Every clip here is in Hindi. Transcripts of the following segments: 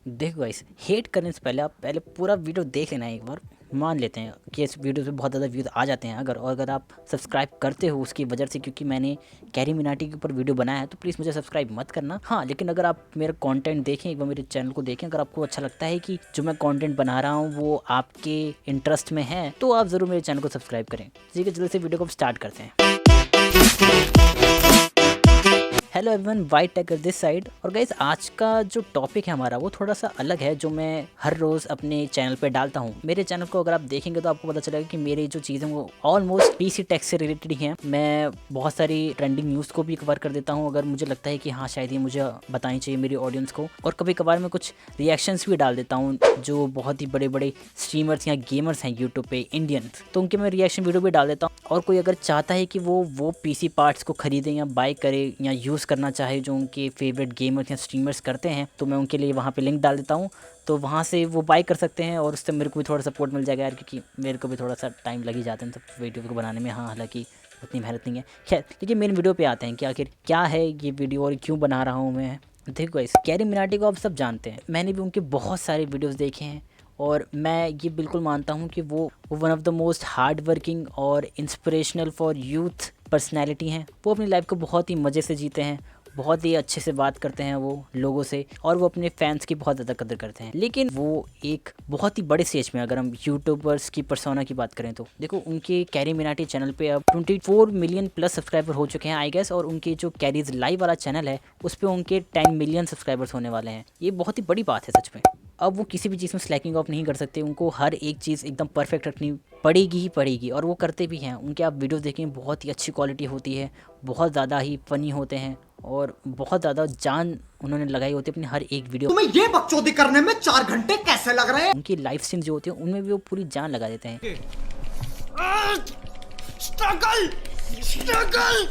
देखो गाइस, हेट करने से पहले आप पहले पूरा वीडियो देख लेना एक बार। मान लेते हैं कि इस वीडियो पे बहुत ज़्यादा व्यूज़ आ जाते हैं अगर आप सब्सक्राइब करते हो उसकी वजह से, क्योंकि मैंने कैरी मिनाटी के ऊपर वीडियो बनाया है, तो प्लीज़ मुझे सब्सक्राइब मत करना। हाँ, लेकिन अगर आप मेरा कंटेंट देखें, एक बार मेरे चैनल को देखें, अगर आपको अच्छा लगता है कि जो मैं कंटेंट बना रहा हूँ वो आपके इंटरेस्ट में है, तो आप ज़रूर मेरे चैनल को सब्सक्राइब करें। ठीक है, जल्दी से वीडियो को स्टार्ट करते हैं। Hello everyone, white taker this side. और गाइस, आज का जो टॉपिक है हमारा वो थोड़ा सा अलग है, जो मैं हर रोज़ अपने चैनल पे डालता हूँ। मेरे चैनल को अगर आप देखेंगे तो आपको पता चलेगा कि मेरी जो चीज़ें वो ऑलमोस्ट पीसी टेक से रिलेटेड ही हैं। मैं बहुत सारी ट्रेंडिंग न्यूज़ को भी कवर कर देता हूँ अगर मुझे लगता है कि हाँ शायद ये मुझे बतानी चाहिए मेरी ऑडियंस को। और कभी कभार मैं कुछ रिएक्शंस भी डाल देता हूँ जो बहुत ही बड़े बड़े स्ट्रीमर्स या गेमर्स हैं यूट्यूब पे, इंडियंस, तो उनके मैं रिएक्शन वीडियो भी डाल देता हूँ। और कोई अगर चाहता है कि वो पीसी पार्ट्स को खरीदें या बाय करे या यूज़ करना चाहे जो उनके फेवरेट गेमर्स या स्ट्रीमर्स करते हैं, तो मैं उनके लिए वहाँ पे लिंक डाल देता हूँ, तो वहाँ से वो बाय कर सकते हैं। और उससे मेरे को भी थोड़ा सपोर्ट मिल जाएगा यार, क्योंकि मेरे को भी थोड़ा सा टाइम लग ही जाता है सब वीडियो को बनाने में। हाँ, हालांकि उतनी मेहनत नहीं है। खैर, लेकिन मेन वीडियो पे आते हैं कि आखिर क्या है ये वीडियो और क्यों बना रहा हूँ मैं। देखो गाइस, कैरी मिनाटी को आप सब जानते हैं, मैंने भी उनके बहुत सारे वीडियोज़ देखे हैं और मैं ये बिल्कुल मानता हूँ कि वो one of the most hard working और इंस्पिरेशनल फॉर यूथ पर्सनैलिटी हैं। वो अपनी लाइफ को बहुत ही मज़े से जीते हैं, बहुत ही अच्छे से बात करते हैं वो लोगों से, और वो अपने फैंस की बहुत ज़्यादा कदर करते हैं। लेकिन वो एक बहुत ही बड़े स्टेज में, अगर हम यूट्यूबर्स की पर्सोना की बात करें तो देखो, उनके कैरी मिनाटी चैनल पे अब 24 मिलियन प्लस सब्सक्राइबर हो चुके हैं आई गेस। और उनके जो कैरीज लाइव वाला चैनल है उस पर उनके 10 मिलियन सब्सक्राइबर्स होने वाले हैं। ये बहुत ही बड़ी बात है सच में। अब वो किसी भी चीज़ में स्लैकिंग ऑफ नहीं कर सकते, उनको हर एक चीज़ एकदम परफेक्ट रखनी पड़ेगी ही पड़ेगी, और वो करते भी हैं। उनके आप वीडियोस देखें, बहुत ही अच्छी क्वालिटी होती है, बहुत ज़्यादा ही फ़नी होते हैं और बहुत ज़्यादा जान उन्होंने लगाई होती है अपनी हर एक वीडियो। तुम्हें ये बकचोदी करने में 4 घंटे कैसे लग रहे हैं? उनकी लाइव स्ट्रीम जो होती है उनमें भी वो पूरी जान लगा देते हैं। Struggle struggle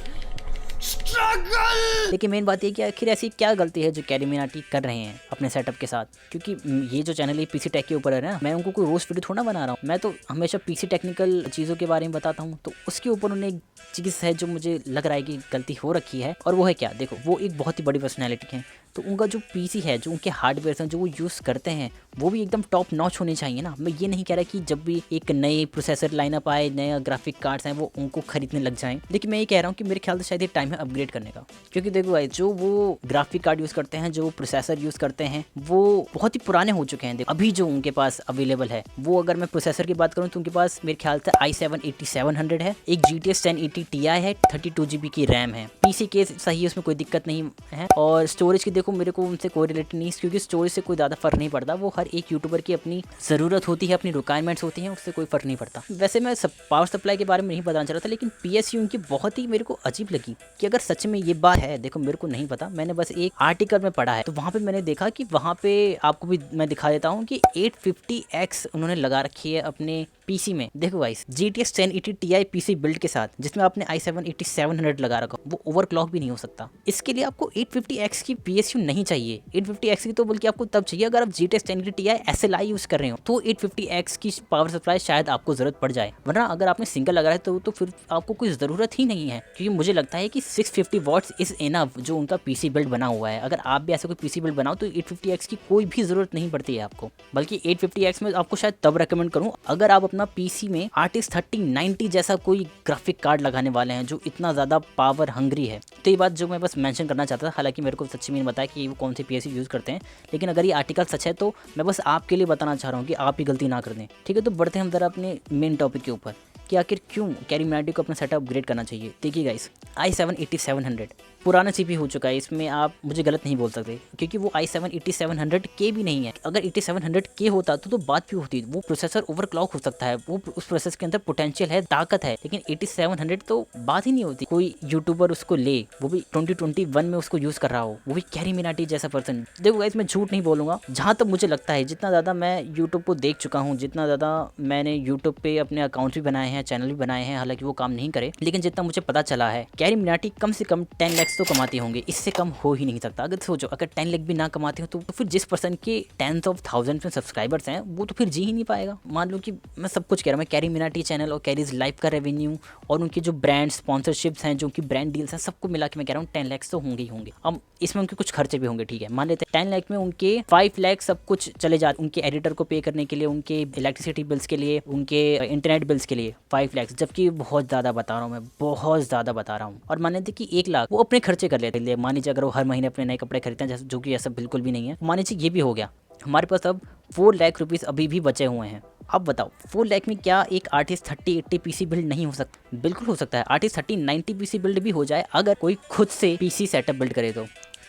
struggle. लेकिन मेन बात ये कि आखिर ऐसी क्या गलती है जो कैरी मिनाटी कर रहे हैं अपने सेटअप के साथ, क्योंकि ये जो चैनल है पीसी टेक के ऊपर है ना, मैं उनको कोई रोस्ट वीडियो थोड़ा बना रहा हूँ। मैं तो हमेशा पीसी टेक्निकल चीज़ों के बारे में बताता हूँ। तो उसके ऊपर उन्हें एक चीज़ है जो मुझे लग रहा है कि गलती हो रखी है, और वो है क्या, देखो, वो एक बहुत ही बड़ी पर्सनैलिटी है, तो उनका जो पीसी है, जो उनके हार्डवेयर हैं जो वो यूज़ करते हैं, वो भी एकदम टॉप नॉच होने चाहिए ना। मैं ये नहीं कह रहा कि जब भी एक नए प्रोसेसर लाइनअप आए, नया ग्राफिक कार्ड्स हैं, वो उनको खरीदने लग जाएं। लेकिन मैं ये कह रहा हूँ कि मेरे ख्याल से शायद ये टाइम है अपग्रेड करने का, क्योंकि देखो भाई, जो वो ग्राफिक कार्ड यूज़ करते हैं, जो प्रोसेसर यूज़ करते हैं, वो बहुत ही पुराने हो चुके हैं। देखो, अभी जो उनके पास अवेलेबल है, वो अगर मैं प्रोसेसर की बात करूँ तो उनके पास मेरे ख्याल से i7 8700 है, एक GTX 1080 Ti है, 32 GB की रैम है। पीसी केस सही है, उसमें कोई दिक्कत नहीं है। और स्टोरेज की देखो, मेरे को उनसे कोई रिलेटेड नहीं, क्योंकि स्टोरेज से कोई ज़्यादा फर्क नहीं पड़ता। वो हर एक यूट्यूबर की अपनी ज़रूरत होती है, अपनी रिक्वायरमेंट्स होती हैं, उससे कोई फर्क नहीं पड़ता। वैसे मैं पावर सप्लाई के बारे में नहीं बताना चाह रहा था, लेकिन PSU उनकी बहुत ही मेरे को अजीब लगी कि अगर सच में ये बात है, देखो मेरे को नहीं पता, मैंने बस एक आर्टिकल में पढ़ा है, तो वहाँ पे मैंने देखा कि वहाँ पे आपको भी मैं दिखा देता हूँ कि 850X उन्होंने लगा रखी है अपने पीसी में। देखो guys, GTX 1080 Ti PC build के साथ, जिसमें आपने i7 8700 लगा रखा, वो ओवरक्लॉक भी नहीं हो सकता। इसके लिए आपको 850X की PSU नहीं चाहिए। 850X की तो बल्कि आपको तब चाहिए अगर आप GTX 1080 Ti SLI यूज कर रहे हो, तो 850X की पावर सप्लाई शायद आपको जरूरत पड़ जाए। वरना अगर आपने सिंगल लगा है तो फिर आपको कोई जरूरत ही नहीं है, क्योंकि मुझे लगता है कि 650 वॉट्स इज इनफ जो उनका पीसी बिल्ड बना हुआ है। अगर आप भी ऐसा कोई पीसी बिल्ड बनाओ तो 850X की कोई भी जरूरत नहीं पड़ती है आपको। बल्कि 850X में आपको शायद तब रेकमेंड करूं अगर आप अपना पीसी में RTX 3090 जैसा कोई ग्राफिक कार्ड लगाने वाले हैं जो इतना ज़्यादा पावर हंग्री है। तो ये बात जो मैं बस मेंशन करना चाहता था, हालांकि मेरे को सच्ची में बताया कि वो कौन सी PSU यूज़ करते हैं, लेकिन अगर ये आर्टिकल सच है तो मैं बस आपके लिए बताना चाह रहा हूँ कि आप ही गलती ना कर दें। ठीक है, तो बढ़ते हैं हम जरा अपने मेन टॉपिक के ऊपर कि आखिर क्यों कैरी मिनाटी को अपना सेटअप अपग्रेड करना चाहिए। देखिए गाइस, i7 8700 पुराना CPU हो चुका है, इसमें आप मुझे गलत नहीं बोल सकते, क्योंकि वो i7 8700K भी नहीं है। अगर 8700K होता तो बात भी होती, वो प्रोसेसर ओवरक्लॉक हो सकता है, वो उस प्रोसेसर के अंदर पोटेंशियल है, ताकत है, लेकिन 8700 तो बात ही नहीं होती। कोई यूट्यूबर उसको ले, वो भी 2021 में उसको यूज़ कर रहा हो, वो भी कैरी मिनाटी जैसा पर्सन। देखो गाइस, मैं झूठ नहीं बोलूँगा, जहाँ तक मुझे लगता है, जितना ज़्यादा मैं यूट्यूब को देख चुका हूँ, जितना ज़्यादा मैंने यूट्यूब पे अपने अकाउंट भी बनाए हैं, चैनल भी बनाए हैं, हालांकि वो काम नहीं करे, लेकिन जितना मुझे पता चला है, कैरी मिनाटी कम से कम 10 लाख lakhs तो कमाते होंगे, इससे कम हो ही नहीं सकता। अगर सोचो अगर 10 लाख भी ना कमाते हो तो फिर जिस पर्सन के टेंस ऑफ थाउजेंड्स में सब्सक्राइबर्स हैं वो तो फिर जी ही नहीं पाएगा। मान लो कि मैं सब कुछ कह रहा हूँ, मैं कैरी मिनाटी चैनल और कैरीज लाइफ का रेवेन्यू और उनके जो ब्रांड स्पॉन्सरशिप्स हैं, जो उनकी ब्रांड डील्स हैं, सबको मिला के मैं कह रहा हूँ 10 लाख तो होंगे ही होंगे। अब इसमें उनके कुछ खर्चे भी होंगे, ठीक है, मान लेते हैं 10 लाख में उनके 5 लाख सब कुछ चले जाते, उनके एडिटर को पे करने के लिए, उनके इलेक्ट्रिसिटी बिल्स के लिए, उनके इंटरनेट बिल्स के लिए 5 लाख, जबकि बहुत ज़्यादा बता रहा हूँ, मैं बहुत ज़्यादा बता रहा हूँ। और मान लेते कि 1 लाख वो अपने खर्चे कर लेते हैं। मान लीजिए अगर वो हर महीने अपने नए कपड़े खरीदते हैं, जो कि ऐसा बिल्कुल भी नहीं है, मान लीजिए ये भी हो गया, हमारे पास अब 4 लाख रुपीज़ अभी भी बचे हुए हैं। अब बताओ 4 लाख में क्या एक आर्टिस्ट 30-80 पीसी बिल्ड नहीं हो सकता? बिल्कुल हो सकता है। आर्टिस्ट 30-90 पीसी बिल्ड भी हो जाए अगर कोई खुद से पीसी सेटअप बिल्ड करे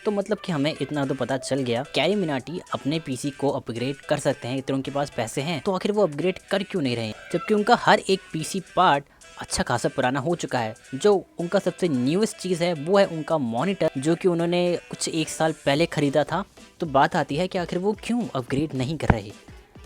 तो मतलब कि हमें इतना तो पता चल गया, कैरी मिनाटी अपने पीसी को अपग्रेड कर सकते हैं, इतने उनके पास पैसे हैं, तो आखिर वो अपग्रेड कर क्यों नहीं रहे हैं? जबकि उनका हर एक पीसी पार्ट अच्छा खासा पुराना हो चुका है। जो उनका सबसे न्यूएस्ट चीज़ है वो है उनका मॉनिटर, जो कि उन्होंने कुछ 1 साल पहले ख़रीदा था। तो बात आती है कि आखिर वो क्यों अपग्रेड नहीं कर रहे।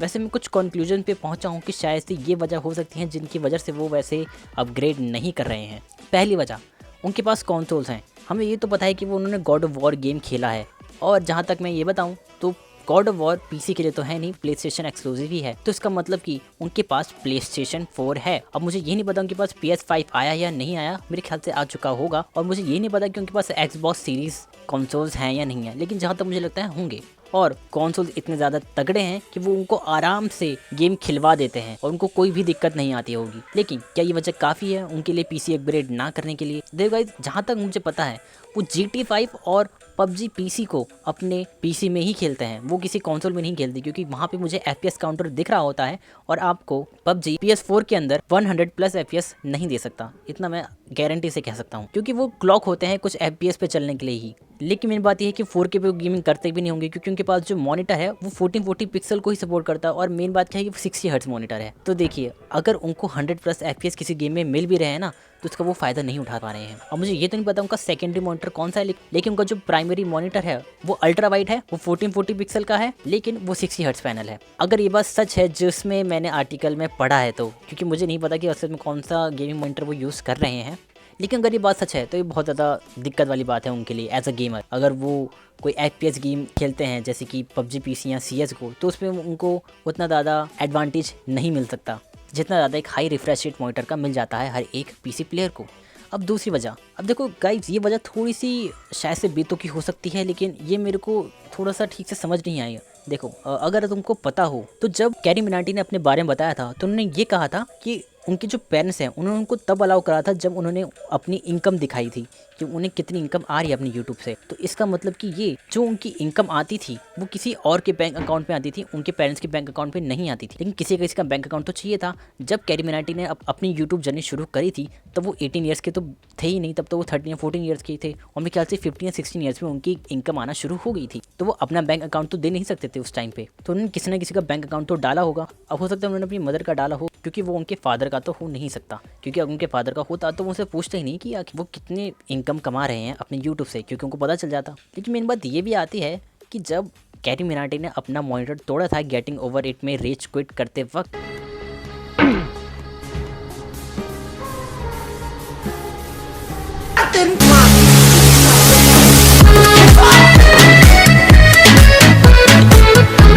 वैसे मैं कुछ कंक्लूजन पे पहुंचा हूँ कि शायद से ये वजह हो सकती है जिनकी वजह से वो वैसे अपग्रेड नहीं कर रहे हैं। पहली वजह, उनके पास कंसोल्स हैं। हमें ये तो पता है कि वो उन्होंने गॉड ऑफ वॉर गेम खेला है, और जहाँ तक मैं ये बताऊँ तो गॉड ऑफ वॉर पीसी के लिए तो है नहीं, प्ले स्टेशन एक्सक्लूसिव ही है। तो इसका मतलब कि उनके पास प्ले स्टेशन 4 है। अब मुझे ये नहीं पता उनके पास PS5 आया या नहीं आया, मेरे ख्याल से आ चुका होगा। और मुझे ये नहीं पता कि उनके पास एक्सबॉक्स सीरीज कंसोल्स हैं या नहीं है, लेकिन जहाँ तक मुझे लगता है होंगे। और कंसोल्स इतने ज़्यादा तगड़े हैं कि वो उनको आराम से गेम खिलवा देते हैं और उनको कोई भी दिक्कत नहीं आती होगी। लेकिन क्या ये वजह काफ़ी है उनके लिए पीसी अपग्रेड ना करने के लिए? देखो गाइस, जहाँ तक मुझे पता है वो GTA 5 और PUBG पीसी को अपने पीसी में ही खेलते हैं, वो किसी कंसोल में नहीं खेलते, क्योंकि वहाँ पे मुझे FPS काउंटर दिख रहा होता है और आपको PUBG PS4 के अंदर 100+ FPS नहीं दे सकता। इतना मैं गारंटी से कह सकता हूँ, क्योंकि वो क्लॉक होते हैं कुछ FPS पे चलने के लिए ही। लेकिन मेन बात यह है कि 4K पे गेमिंग करते भी नहीं होंगे, क्योंकि उनके पास जो मॉनिटर है वो 1440 पिक्सल को ही सपोर्ट करता है। और मेन बात क्या है कि वो 60 हर्ट्ज मॉनिटर है। तो देखिए, अगर उनको 100+ FPS किसी गेम में मिल भी रहे हैं ना, तो उसका वो फ़ायदा नहीं उठा पा रहे हैं। और मुझे ये तो नहीं पता उनका सेकेंडरी मॉनिटर कौन सा है, लेकिन उनका जो प्राइमरी मॉनिटर है वो अल्ट्रा वाइड है, वो 1440 पिक्सल का है, लेकिन वो 60 हर्ट्ज पैनल है। अगर ये बात सच है जिसमें मैंने आर्टिकल में पढ़ा है, तो क्योंकि मुझे नहीं पता कि असल में कौन सा गेमिंग मॉनिटर वो यूज़ कर रहे हैं, लेकिन अगर ये बात सच है तो ये बहुत ज़्यादा दिक्कत वाली बात है उनके लिए एज अ गेमर। अगर वो कोई FPS गेम खेलते हैं जैसे कि PUBG PC या CSGO, तो उसमें उनको उतना ज़्यादा एडवांटेज नहीं मिल सकता जितना ज़्यादा एक हाई रिफ्रेश रेट मॉनिटर का मिल जाता है हर एक PC प्लेयर को। अब दूसरी वजह, अब देखो गाइज, ये वजह थोड़ी सी शायद से बेतुकी हो सकती है, लेकिन ये मेरे को थोड़ा सा ठीक से समझ नहीं आई। देखो, अगर तुमको पता हो तो जब कैरी मिनाटी ने अपने बारे में बताया था तो उन्होंने ये कहा था कि उनके जो पेरेंट्स हैं उन्होंने उनको तब अलाउ करा था जब उन्होंने अपनी इनकम दिखाई थी कि उन्हें कितनी इनकम आ रही है अपनी यूट्यूब से। तो इसका मतलब कि ये जो उनकी इनकम आती थी वो किसी और के बैंक अकाउंट में आती थी, उनके पेरेंट्स के बैंक अकाउंट में नहीं आती थी। लेकिन किसी का बैंक अकाउंट तो चाहिए था। जब कैरी मिनाटी ने अपनी यूट्यूब जर्नी शुरू करी थी तब वो 18 ईयर्स के तो थे ही नहीं, तब तो वो 13 या 14 ईयर्स के थे, और मेरे ख्याल से 15 या 16 ईयर्स में उनकी इनकम आना शुरू हो गई थी। तो वो अपना बैंक अकाउंट तो दे नहीं सकते थे उस टाइम पे, तो उन्होंने किसी न किसी का बैंक अकाउंट तो डाला होगा। अब हो सकता है उन्होंने अपनी मदर का डाला हो, क्योंकि वो उनके फादर का तो हो नहीं सकता, क्योंकि अगर उनके फादर का होता तो वो उनसे पूछते ही नहीं कि वो कितने इनकम कमा रहे हैं अपने यूट्यूब से, क्योंकि उनको पता चल जाता। लेकिन मेन बात ये भी आती है कि जब कैरी मिनाटी ने अपना मॉनिटर तोड़ा था गेटिंग ओवर इट में रेज क्विट करते वक्त,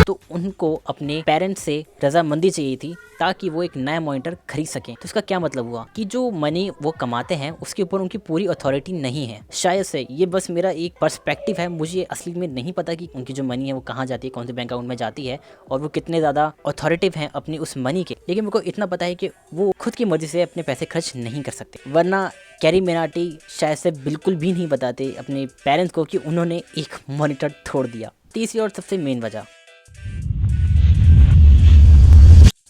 तो उनको अपने पेरेंट्स से रजामंदी चाहिए थी ताकि वो एक नया मॉनिटर खरीद सकें। तो इसका क्या मतलब हुआ कि जो मनी वो कमाते हैं उसके ऊपर उनकी पूरी अथॉरिटी नहीं है। शायद से ये बस मेरा एक पर्सपेक्टिव है, मुझे असली में नहीं पता कि उनकी जो मनी है वो कहाँ जाती है, कौन से बैंक अकाउंट में जाती है, और वो कितने ज़्यादा अथॉरिटिव हैं अपनी उस मनी के। लेकिन मेरे को इतना पता है कि वो खुद की मर्जी से अपने पैसे खर्च नहीं कर सकते, वरना कैरी मिनाटी शायद से बिल्कुल भी नहीं बताते अपने पेरेंट्स को कि उन्होंने एक मॉनिटर तोड़ दिया। तीसरी और सबसे मेन वजह,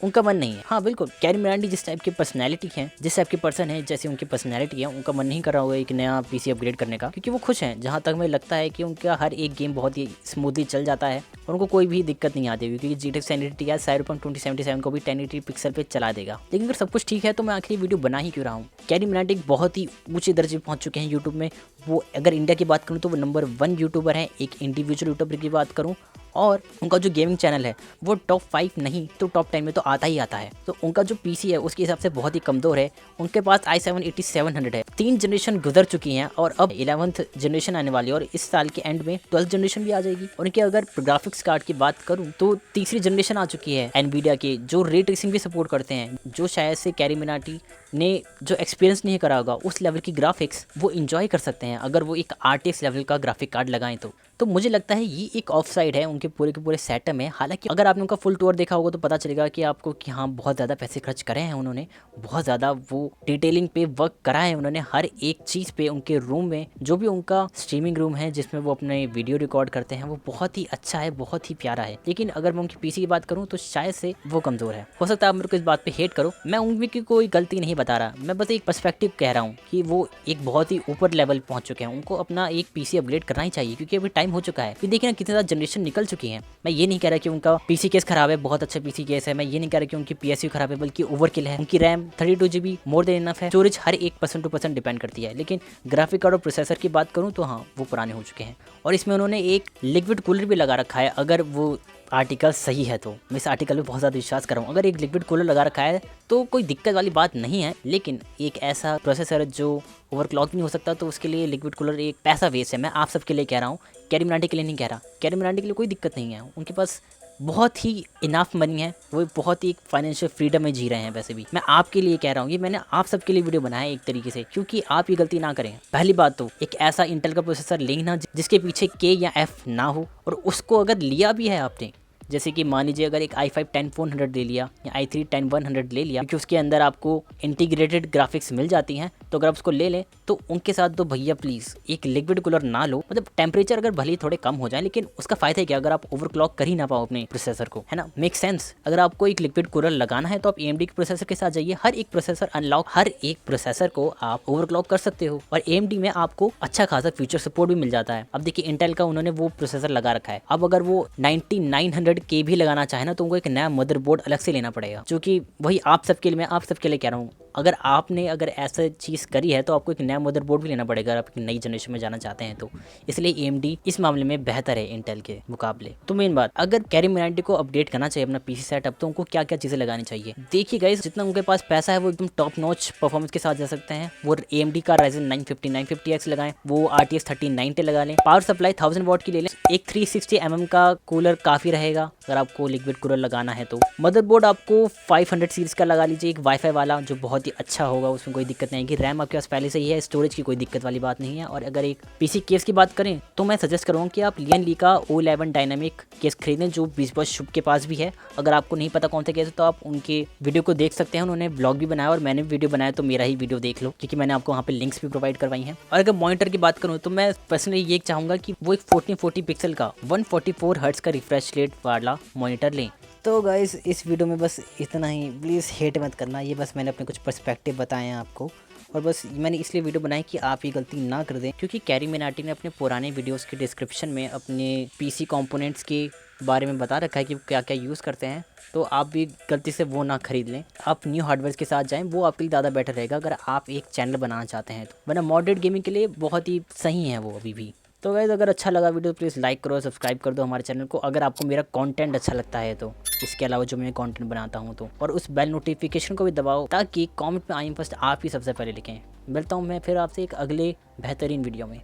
उनका मन नहीं है। हाँ बिल्कुल, कैरी मिनाटी जिस टाइप की पर्सनैलिटी है, जिस टाइप के पर्सन है, जैसे उनकी पर्सनैलिटी है, उनका मन नहीं कर रहा होगा एक नया पीसी अपग्रेड करने का, क्योंकि वो खुश हैं। जहाँ तक मुझे लगता है कि उनका हर एक गेम बहुत ही स्मूथली चल जाता है और उनको कोई भी दिक्कत नहीं आती हुई, क्योंकि GTX 1080 या साइबरपंक 2077 को भी 1080 पिक्सल पे चला देगा। लेकिन अगर सब कुछ ठीक है तो मैं आखिरी वीडियो बना ही क्यों रहा हूँ। कैरी मिनाटी बहुत ही ऊँचे दर्जे पहुँच चुके हैं यूट्यूब में। वो अगर इंडिया की बात करूँ तो वो नंबर 1 यूट्यूबर है, एक इंडिविजुअल यूट्यूबर की बात करूँ, और उनका जो गेमिंग चैनल है वो टॉप 5 नहीं तो टॉप 10 में तो आता ही आता है। तो उनका जो पीसी है उसके हिसाब से बहुत ही कमज़ोर है। उनके पास i7 8700 है। 3 जनरेशन गुजर चुकी हैं और अब 11th जनरेशन आने वाली है और इस साल के एंड में 12th जनरेशन भी आ जाएगी। उनके अगर ग्राफिक्स कार्ड की बात करूँ तो तीसरी जनरेशन आ चुकी है एनवीडिया के, जो रे ट्रेसिंग भी सपोर्ट करते हैं, जो शायद से कैरी मिनाटी ने जो एक्सपीरियंस नहीं करा होगा उस लेवल की ग्राफिक्स वो इंजॉय कर सकते हैं अगर वो एक RTX लेवल का ग्राफिक कार्ड लगाएं तो मुझे लगता है ये एक ऑफ साइड है उनके पूरे के पूरे सेटअप में। हालांकि अगर आपने उनका फुल टूर देखा होगा तो पता चलेगा कि आपको कि हाँ बहुत ज़्यादा पैसे खर्च करे हैं उन्होंने, बहुत ज़्यादा वो डिटेलिंग पे वर्क करा है उन्होंने हर एक चीज़ पे। उनके रूम में जो भी उनका स्ट्रीमिंग रूम है जिसमें वो अपने वीडियो रिकॉर्ड करते हैं वो बहुत ही अच्छा है, बहुत ही प्यारा है। लेकिन अगर मैं उनकी पीसी की बात करूँ तो शायद से वो कमज़ोर है। हो सकता है आप मेरे को इस बात पर हेट करो, मैं उनकी कोई गलती नहीं बता रहा, मैं बस एक पर्सपेक्टिव कह रहा हूँ कि वो एक बहुत ही ऊपर लेवल पहुँच चुके हैं। उनको अपना एक पीसी अपग्रेड करना ही चाहिए क्योंकि अभी टाइम हो चुका है। देखिए ना कितनी ज़्यादा जनरेशन निकल चुकी है। मैं ये नहीं कह रहा कि उनका पीसी केस खराब है, बहुत अच्छा पीसी केस है। मैं ये नहीं कह रहा कि उनकी PSU खराब है, बल्कि ओवरकिल है। उनकी RAM 32 GB more than enough है। स्टोरेज हर एक % डिपेंड करती है। लेकिन ग्राफिक कार्ड और प्रोसेसर की बात करूँ तो हाँ वो पुराने हो चुके हैं। और इसमें उन्होंने एक लिक्विड कूलर भी लगा रखा है। अगर वो आर्टिकल सही है तो मैं इस आर्टिकल में बहुत ज़्यादा विश्वास कर रहा हूँ। अगर एक लिक्विड कूलर लगा रखा है तो कोई दिक्कत वाली बात नहीं है। लेकिन एक ऐसा प्रोसेसर जो ओवरक्लॉक भी नहीं हो सकता तो उसके लिए लिक्विड कूलर एक पैसा वेस्ट है। मैं आप सबके लिए कह रहा हूँ, कैरी मिनाटी के लिए नहीं कह रहा। कैरी मिनाटी के लिए कोई दिक्कत नहीं है, उनके पास बहुत ही इनाफ मनी है, वो बहुत ही फाइनेंशियल फ्रीडम में जी रहे हैं। वैसे भी मैं आपके लिए कह रहा हूँ, ये मैंने आप सबके लिए वीडियो बनाया है एक तरीके से, क्योंकि आप ये गलती ना करें। पहली बात तो एक ऐसा इंटेल का प्रोसेसर लेना जिसके पीछे K या F ना हो, और उसको अगर लिया भी है आपने, जैसे कि मान लीजिए अगर एक i5 10100 ले लिया या i3 10100 ले लिया, क्योंकि उसके अंदर आपको इंटीग्रेटेड ग्राफिक्स मिल जाती हैं, तो अगर आप उसको ले लें तो उनके साथ तो भैया प्लीज़ एक लिक्विड कूलर ना लो। मतलब टेम्परेचर अगर भले ही थोड़े कम हो जाए, लेकिन उसका फ़ायदा है क्या अगर आप ओवरक्लॉक कर ही ना पाओ अपने प्रोसेसर को, है ना। Make sense. अगर आपको एक लिक्विड कूलर लगाना है तो आप AMD के प्रोसेसर के साथ जाइए। हर एक प्रोसेसर अनलॉक, हर एक प्रोसेसर को आप ओवरक्लॉक कर सकते हो, और AMD में आपको अच्छा खासा फ्यूचर सपोर्ट भी मिल जाता है। अब देखिए इंटेल का उन्होंने वो प्रोसेसर लगा रखा है। अब अगर वो 9900K भी लगाना चाहे ना तो उनको एक नया मदरबोर्ड अलग से लेना पड़ेगा, जो कि वही आप सबके लिए, मैं आप सबके लिए कह रहा हूँ, अगर ऐसा चीज़ करी है तो आपको एक नया मदरबोर्ड भी लेना पड़ेगा अगर आप एक नई जनरेशन में जाना चाहते हैं तो। इसलिए AMD इस मामले में बेहतर है इंटेल के मुकाबले। तो मेन बात, अगर कैरी मिनाटी को अपडेट करना चाहिए अपना पीसी सेटअप तो उनको क्या क्या चीज़ें लगानी चाहिए। देखिए गाइस, जितना उनके पास पैसा है वो एकदम टॉप नॉच परफॉर्मेंस के साथ जा सकते हैं। वो AMD का Ryzen 950X लगाएं, वो RTX 3090 लगा लें, पावर सप्लाई 1000 वाट की ले लें, एक 360 mm का कूलर काफ़ी रहेगा अगर आपको लिक्विड कूलर लगाना है तो। मदरबोर्ड आपको 500 सीरीज का लगा लीजिए, एक वाईफाई वाला जो बहुत ही अच्छा होगा, उसमें कोई दिक्कत नहीं आएगी। रैम आपके पास पहले से ही है, स्टोरेज की कोई दिक्कत वाली बात नहीं है। और अगर एक पीसी केस की बात करें तो मैं सजेस्ट करूँगा कि आप लियन ली का O11 डायनामिक केस खरीदें, जो बीसबॉस शुभ के पास भी है। अगर आपको नहीं पता कौन सा केस है तो आप उनके वीडियो को देख सकते हैं, उन्होंने ब्लॉग भी बनाया और मैंने भी वीडियो बनाया, तो मेरा ही वीडियो देख लो क्योंकि मैंने आपको वहाँ पे लिंक्स भी प्रोवाइड करवाई हैं। और अगर मॉनिटर की बात करूँ तो मैं पर्सनली ये चाहूँगा कि वो एक 1440 पिक्सल का 144 हर्ट्ज का रिफ्रेश रेट वाला मॉनिटर लें। तो गाइस इस वीडियो में बस इतना ही, प्लीज़ हेट मत करना, ये बस मैंने अपने कुछ पर्सपेक्टिव बताए हैं आपको, और बस मैंने इसलिए वीडियो बनाई कि आप ये गलती ना कर दें, क्योंकि कैरी मिनाटी ने अपने पुराने वीडियोस के डिस्क्रिप्शन में अपने पीसी कंपोनेंट्स के बारे में बता रखा है कि क्या क्या यूज़ करते हैं, तो आप भी गलती से वो ना खरीद लें। आप न्यू हार्डवेयर के साथ जाएं, वो आपके लिए ज़्यादा बेटर रहेगा अगर आप एक चैनल बनाना चाहते हैं तो, वरना मॉडरेट गेमिंग के लिए बहुत ही सही है वो अभी भी। तो गाइस अगर अच्छा लगा वीडियो प्लीज़ लाइक करो, सब्सक्राइब कर दो हमारे चैनल को अगर आपको मेरा कंटेंट अच्छा लगता है तो, इसके अलावा जो मैं कंटेंट बनाता हूँ तो, और उस बेल नोटिफिकेशन को भी दबाओ ताकि कमेंट में आई एम फर्स्ट आप ही सबसे पहले लिखें। मिलता हूँ मैं फिर आपसे एक अगले बेहतरीन वीडियो में।